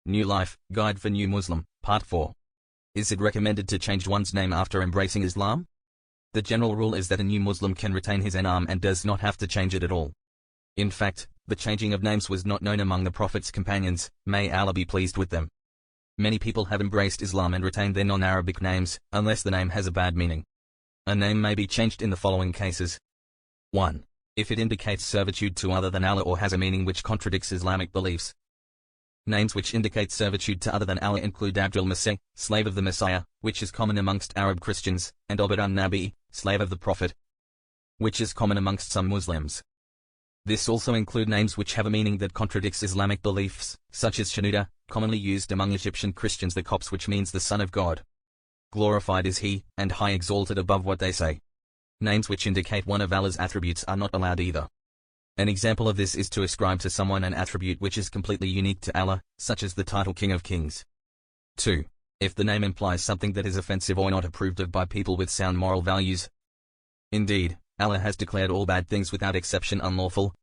New Life, Guide for New Muslim, Part 4. Is it recommended to change one's name after embracing Islam? The general rule is that a new Muslim can retain his name and does not have to change it at all. In fact, the changing of names was not known among the Prophet's companions, may Allah be pleased with them. Many people have embraced Islam and retained their non-Arabic names, unless the name has a bad meaning. A name may be changed in the following cases. 1. If it indicates servitude to other than Allah or has a meaning which contradicts Islamic beliefs. Names which indicate servitude to other than Allah include Abdul Masih, slave of the Messiah, which is common amongst Arab Christians, and Abd an-Nabi, slave of the Prophet, which is common amongst some Muslims. This also include names which have a meaning that contradicts Islamic beliefs, such as Shenouda, commonly used among Egyptian Christians, the Copts, which means the Son of God. Glorified is He, and high exalted above what they say. Names which indicate one of Allah's attributes are not allowed either. An example of this is to ascribe to someone an attribute which is completely unique to Allah, such as the title King of Kings. 2. If the name implies something that is offensive or not approved of by people with sound moral values. Indeed, Allah has declared all bad things without exception unlawful.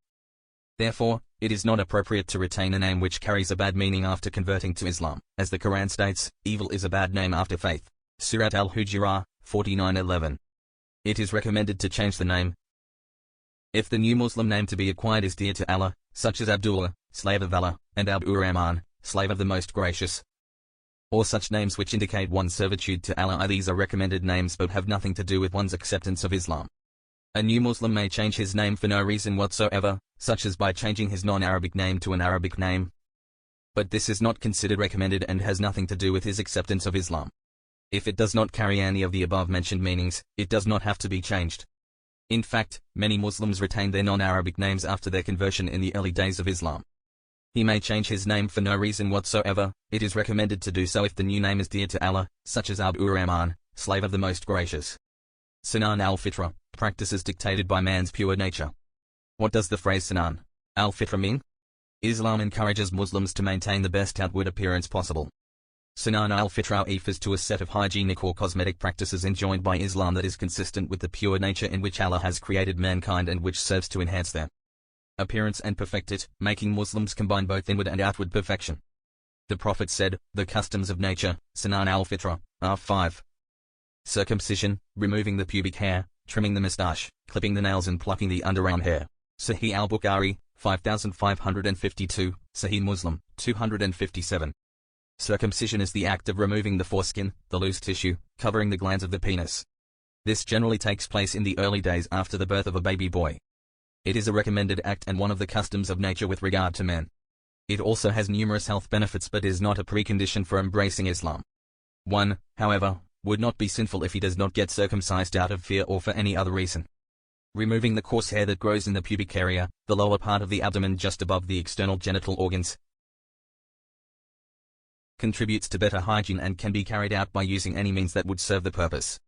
Therefore, it is not appropriate to retain a name which carries a bad meaning after converting to Islam. As the Qur'an states, evil is a bad name after faith. Surat al-Hujurah, 49:11. It is recommended to change the name if the new Muslim name to be acquired is dear to Allah, such as Abdullah, slave of Allah, and Abdur-Rahman, slave of the Most Gracious. Or such names which indicate one's servitude to Allah. These are recommended names but have nothing to do with one's acceptance of Islam. A new Muslim may change his name for no reason whatsoever, such as by changing his non-Arabic name to an Arabic name. But this is not considered recommended and has nothing to do with his acceptance of Islam. If it does not carry any of the above-mentioned meanings, it does not have to be changed. In fact, many Muslims retained their non-Arabic names after their conversion in the early days of Islam. He may change his name for no reason whatsoever. It is recommended to do so if the new name is dear to Allah, such as Abdur-Rahman, slave of the Most Gracious. Sunan al-Fitrah, practices dictated by man's pure nature. What does the phrase Sunan al-Fitrah mean? Islam encourages Muslims to maintain the best outward appearance possible. Sunan al-Fitrah refers to a set of hygienic or cosmetic practices enjoined by Islam that is consistent with the pure nature in which Allah has created mankind and which serves to enhance their appearance and perfect it, making Muslims combine both inward and outward perfection. The Prophet said, the customs of nature, Sunan al-Fitrah, are 5. Circumcision, removing the pubic hair, trimming the moustache, clipping the nails and plucking the underarm hair. Sahih al-Bukhari, 5552, Sahih Muslim, 257. Circumcision is the act of removing the foreskin, the loose tissue, covering the glands of the penis. This generally takes place in the early days after the birth of a baby boy. It is a recommended act and one of the customs of nature with regard to men. It also has numerous health benefits but is not a precondition for embracing Islam. One, however, would not be sinful if he does not get circumcised out of fear or for any other reason. Removing the coarse hair that grows in the pubic area, the lower part of the abdomen just above the external genital organs, contributes to better hygiene and can be carried out by using any means that would serve the purpose.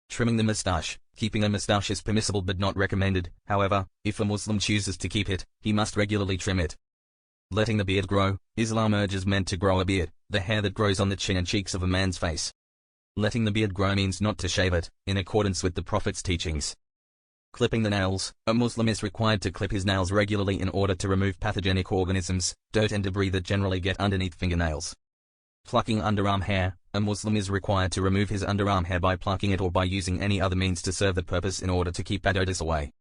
Trimming the moustache. Keeping a moustache is permissible but not recommended. However, if a Muslim chooses to keep it, he must regularly trim it. Letting the beard grow. Islam urges men to grow a beard, the hair that grows on the chin and cheeks of a man's face. Letting the beard grow means not to shave it, in accordance with the Prophet's teachings. Clipping the nails. A Muslim is required to clip his nails regularly in order to remove pathogenic organisms, dirt and debris that generally get underneath fingernails. Plucking underarm hair. A Muslim is required to remove his underarm hair by plucking it or by using any other means to serve the purpose in order to keep bad odors away.